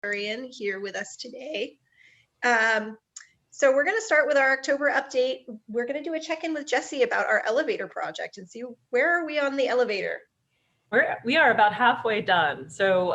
librarian here with us today. So we're going to start with our October update. We're going to do a check-in with Jessie about our elevator project and see where are we on the elevator. We are about halfway done. So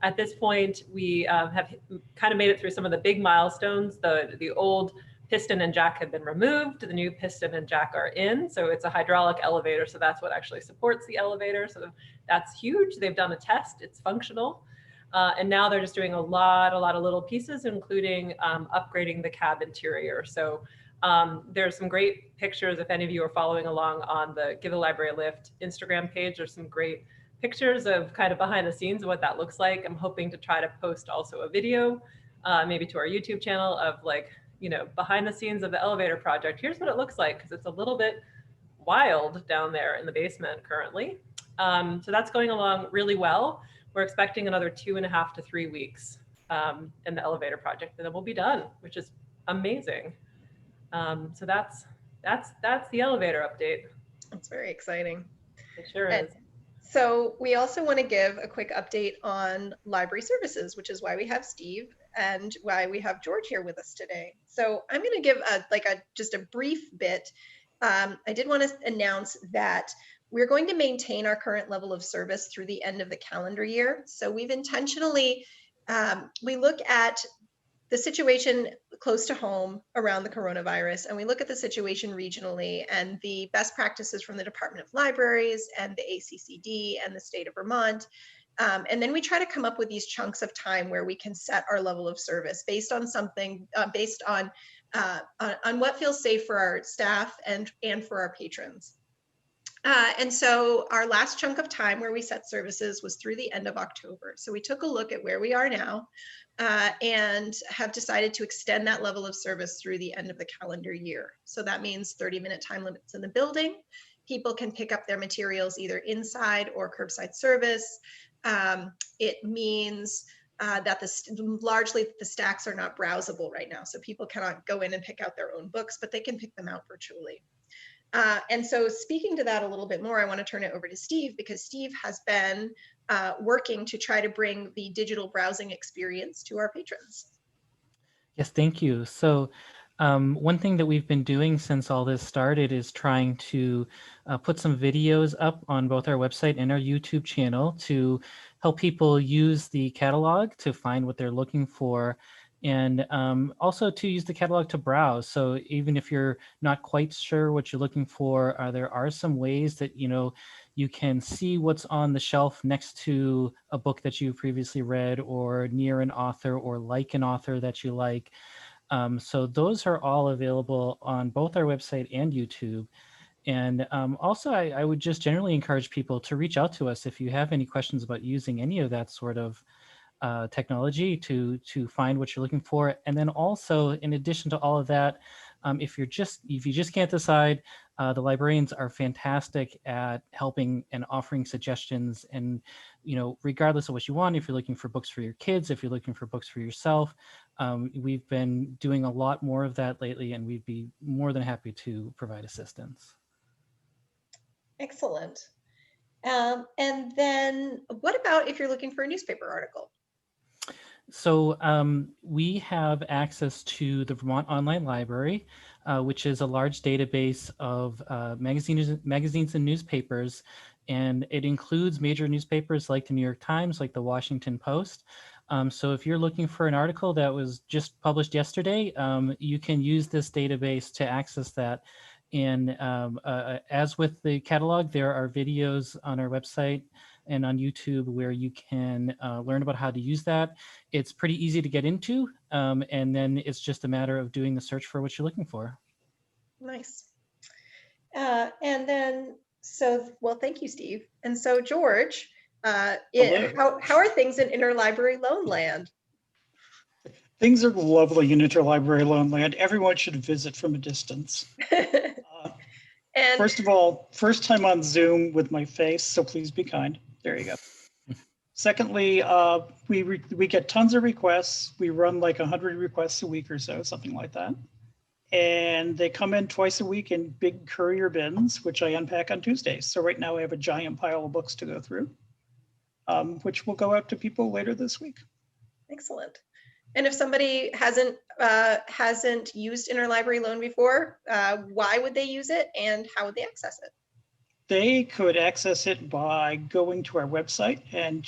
at this point, we have kind of made it through some of the big milestones. The old piston and jack have been removed. The new piston and jack are in. So it's a hydraulic elevator. So that's what actually supports the elevator. So that's huge. They've done a test. It's functional. And now they're just doing a lot of little pieces, including upgrading the cab interior. So there's some great pictures. If any of you are following along on the Give the Library a Lift Instagram page, there's some great pictures of kind of behind the scenes of what that looks like. I'm hoping to try to post also a video, maybe to our YouTube channel of like, you know, behind the scenes of the elevator project. Here's what it looks like, because it's a little bit wild down there in the basement currently. So that's going along really well. We're expecting another 2.5 to 3 weeks in the elevator project, and then we'll be done, which is amazing. So that's the elevator update. That's very exciting. It sure is. So we also want to give a quick update on library services, which is why we have Steve and why we have George here with us today. So I'm going to give just a brief bit. I did want to announce that we're going to maintain our current level of service through the end of the calendar year. So we've intentionally, we look at the situation close to home around the coronavirus, and we look at the situation regionally and the best practices from the Department of Libraries and the ACCD and the state of Vermont. And then we try to come up with these chunks of time where we can set our level of service based on something, based on what feels safe for our staff and for our patrons. And so our last chunk of time where we set services was through the end of October. So we took a look at where we are now and have decided to extend that level of service through the end of the calendar year. So that means 30-minute time limits in the building. People can pick up their materials either inside or curbside service. It means that largely the stacks are not browsable right now. So people cannot go in and pick out their own books, but they can pick them out virtually. And so speaking to that a little bit more, I want to turn it over to Steve, because Steve has been working to try to bring the digital browsing experience to our patrons. Yes, thank you. So one thing that we've been doing since all this started is trying to put some videos up on both our website and our YouTube channel to help people use the catalog to find what they're looking for, and also to use the catalog to browse. So even if you're not quite sure what you're looking for, there are some ways that you can see what's on the shelf next to a book that you previously read, or near an author, or like an author that you like. So those are all available on both our website and YouTube. And also, I would just generally encourage people to reach out to us if you have any questions about using any of that sort of technology to find what you're looking for. And then also, in addition to all of that, if you just can't decide, the librarians are fantastic at helping and offering suggestions. And regardless of what you want, if you're looking for books for your kids, if you're looking for books for yourself, we've been doing a lot more of that lately, and we'd be more than happy to provide assistance. Excellent. And then what about if you're looking for a newspaper article? So we have access to the Vermont Online Library, which is a large database of magazines and newspapers, and it includes major newspapers like the New York Times, like the Washington Post. So if you're looking for an article that was just published yesterday, you can use this database to access that. And as with the catalog, there are videos on our website and on YouTube where you can learn about how to use that. It's pretty easy to get into, and then it's just a matter of doing the search for what you're looking for. Nice. And then, well, thank you, Steve. And so, George, how are things in Interlibrary Loan land? Things are lovely in Interlibrary Loan land. Everyone should visit from a distance. And first of all, first time on Zoom with my face, so please be kind. There you go. Secondly, we get tons of requests. We run like 100 requests a week or so, something like that. And they come in twice a week in big courier bins, which I unpack on Tuesdays. So right now I have a giant pile of books to go through, which will go out to people later this week. Excellent. And if somebody hasn't used Interlibrary Loan before, why would they use it and how would they access it? They could access it by going to our website and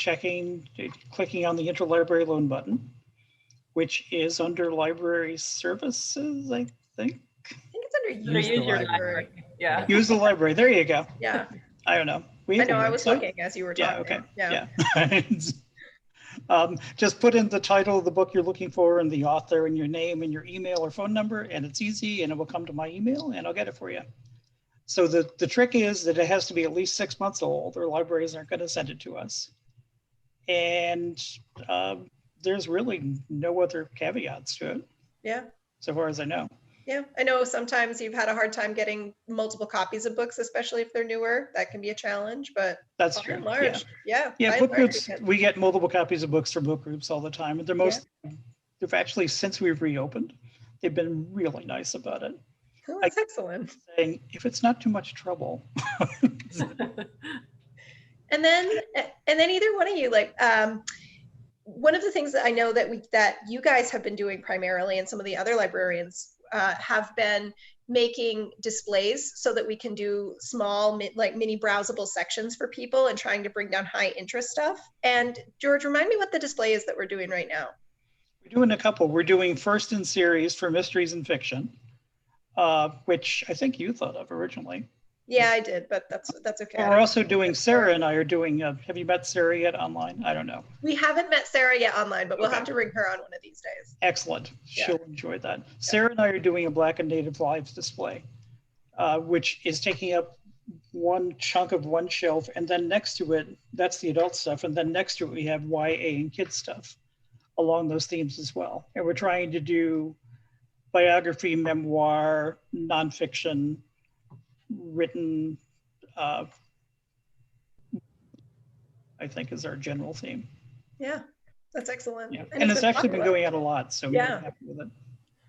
clicking on the Interlibrary Loan button, which is under Library Services, I think. I think it's under Use Use your Library. Yeah. Use the library. There you go. Yeah. I don't know. I know, I was looking as you were Yeah, talking. okay. Yeah. Just put in the title of the book you're looking for and the author and your name and your email or phone number, and it's easy, and it will come to my email and I'll get it for you. So the trick is that it has to be at least 6 months old, or libraries aren't going to send it to us. And there's really no other caveats to it. Yeah. So far as I know. Yeah. I know sometimes you've had a hard time getting multiple copies of books, especially if they're newer. That can be a challenge, but that's by true. and large, yeah. Yeah, book groups, we get multiple copies of books from book groups all the time. And they've actually, since we've reopened, they've been really nice about it. Oh, that's excellent. Saying, if it's not too much trouble. And then either one of you, like, one of the things that I know that you guys have been doing primarily, and some of the other librarians have been making displays so that we can do small, like mini browsable sections for people and trying to bring down high interest stuff. And George, remind me what the display is that we're doing right now. We're doing a couple. We're doing first in series for mysteries and fiction, which I think you thought of originally. Yeah, I did, but that's okay. We're also doing, Sarah and I are doing, have you met Sarah yet online? I don't know. We haven't met Sarah yet online, but we'll have to bring her on one of these days. Excellent. Yeah. She'll enjoy that. Yeah. Sarah and I are doing a Black and Native Lives display, which is taking up one chunk of one shelf, and then next to it, that's the adult stuff, and then next to it we have YA and kids stuff along those themes as well. And we're trying to do biography, memoir, nonfiction, written, I think is our general theme. Yeah, that's excellent. Yeah. And it's actually been going out a lot, so we're happy with it.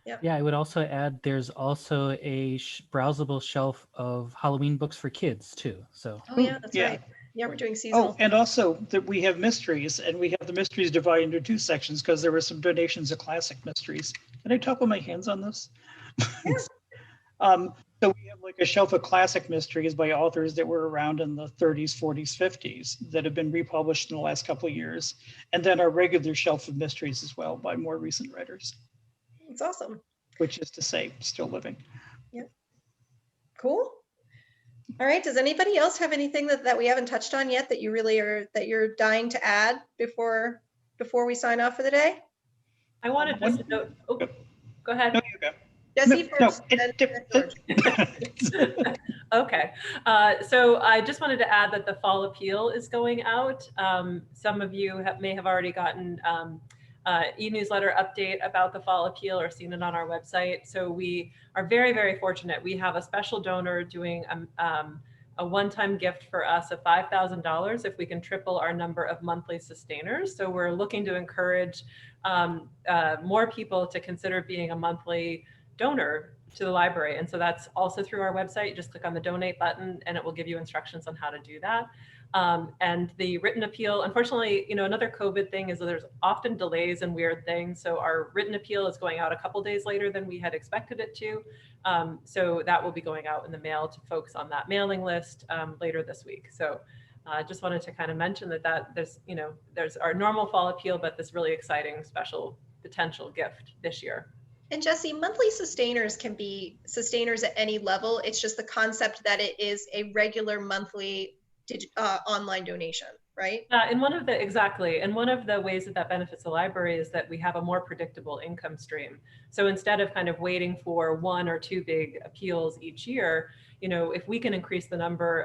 Yep. Yeah, I would also add there's also a browsable shelf of Halloween books for kids too. So. Oh yeah, that's right. Yeah, we're doing seasonal. Oh, and also that we have mysteries, and we have the mysteries divided into two sections because there were some donations of classic mysteries. Can I talk with my hands on this? Yeah. So we have like a shelf of classic mysteries by authors that were around in the 30s, 40s, 50s that have been republished in the last couple of years. And then our regular shelf of mysteries as well by more recent writers. It's awesome. Which is to say, still living. Yeah. Cool. All right. Does anybody else have anything that we haven't touched on yet that you really you're dying to add before we sign off for the day? I wanted just to note, go ahead. No, you go. Jessie first. Okay. So I just wanted to add that the fall appeal is going out. Some of you may have already gotten e-newsletter update about the fall appeal or seen it on our website. So we are very, very fortunate. We have a special donor doing a one-time gift for us of $5,000 if we can triple our number of monthly sustainers. So we're looking to encourage more people to consider being a monthly donor to the library. And so that's also through our website. You just click on the donate button and it will give you instructions on how to do that. And the written appeal, unfortunately, another COVID thing is that there's often delays and weird things. So our written appeal is going out a couple days later than we had expected it to. So that will be going out in the mail to folks on that mailing list later this week. So I just wanted to kind of mention that there's our normal fall appeal, but this really exciting special potential gift this year. And Jessie, monthly sustainers can be sustainers at any level. It's just the concept that it is a regular monthly online donation, right? And one of the ways that benefits the library is that we have a more predictable income stream. So instead of kind of waiting for one or two big appeals each year, if we can increase the number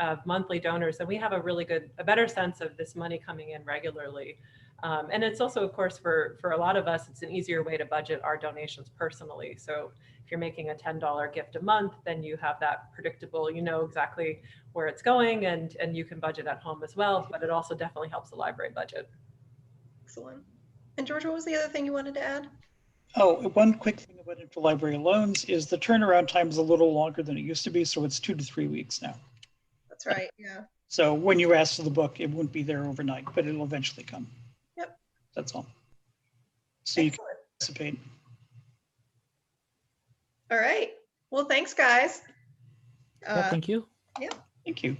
of monthly donors, then we have a better sense of this money coming in regularly. And it's also, of course, for a lot of us, it's an easier way to budget our donations personally. So if you're making a $10 gift a month, then you have that predictable, exactly where it's going, and you can budget at home as well, but it also definitely helps the library budget. Excellent. And George, what was the other thing you wanted to add? Oh, one quick thing about Interlibrary Loans is the turnaround time is a little longer than it used to be, so it's 2 to 3 weeks now. That's right, yeah. So when you ask for the book, it won't be there overnight, but it'll eventually come. Yep. That's all. so you can Excellent. participate. All right. Well, thanks, guys. Yeah, thank you. Thank you.